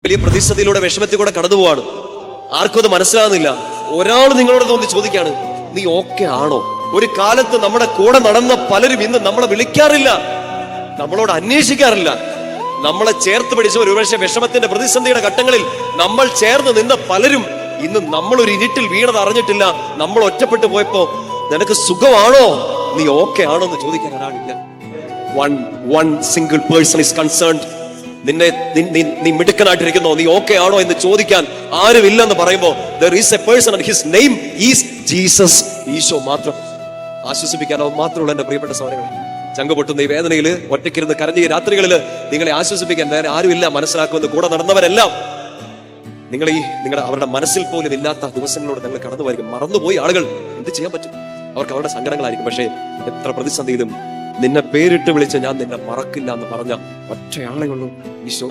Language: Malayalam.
വലിയ പ്രതിസന്ധിയിലൂടെ വിഷമത്തിൽ കൂടെ കടന്നു പോവാണ്. ആർക്കും അത് മനസ്സിലാകുന്നില്ല. ഒരാൾ നിങ്ങളോട് തോന്നി ചോദിക്കാണ്, നീ ഓക്കെ ആണോ? ഒരു കാലത്ത് നമ്മുടെ കൂടെ നടന്ന പലരും ഇന്ന് നമ്മളെ വിളിക്കാറില്ല, നമ്മളോട് അന്വേഷിക്കാറില്ല. നമ്മളെ ചേർത്ത് പിടിച്ച ഒരുപക്ഷെ വിഷമത്തിന്റെ പ്രതിസന്ധിയുടെ ഘട്ടങ്ങളിൽ നമ്മൾ ചേർന്ന് നിന്ന പലരും ഇന്ന് നമ്മളൊരു ഇരുട്ടിൽ വീണത് അറിഞ്ഞിട്ടില്ല. നമ്മൾ ഒറ്റപ്പെട്ടു പോയപ്പോ നിനക്ക് സുഖമാണോ, നീ ഓക്കെ ആണോ എന്ന് ചോദിക്കാൻ ഒരാളില്ല. One single person is concerned. നീ മിടുക്കനായിട്ടിരിക്കുന്നോ, നീ ഓക്കെ ആണോ എന്ന് ചോദിക്കാൻ ആരുമില്ലെന്ന് പറയുമ്പോ there is a person and his name is Jesus. Isho മാത്രം ആശ്വസിപ്പിക്കാൻ മാത്രമുള്ള എന്റെ പ്രിയപ്പെട്ട സഹോദരങ്ങളെ, ചങ്ക പൊട്ടുന്ന ഈ വേദനയില് ഒറ്റയ്ക്കിരുന്ന് കരഞ്ഞ ഈ രാത്രികളില് നിങ്ങളെ ആശ്വസിപ്പിക്കാൻ വേറെ ആരുമില്ല. മനസ്സിലാക്കുമെന്ന് കൂടെ നടന്നവരെല്ലാം നിങ്ങളുടെ അവരുടെ മനസ്സിൽ പോലും ഇല്ലാത്ത ദിവസങ്ങളോട് നിങ്ങൾ കടന്നു വരിക. മറന്നുപോയി ആളുകൾ, എന്ത് ചെയ്യാൻ പറ്റും? അവർക്ക് അവരുടെ സങ്കടങ്ങളായിരിക്കും. പക്ഷേ എത്ര പ്രതിസന്ധിയിലും നിന്നെ പേരിട്ട് വിളിച്ച് ഞാൻ നിന്നെ മറക്കില്ല എന്ന് പറഞ്ഞ ഒറ്റയാളേ ഉള്ളൂ, ഈശോ.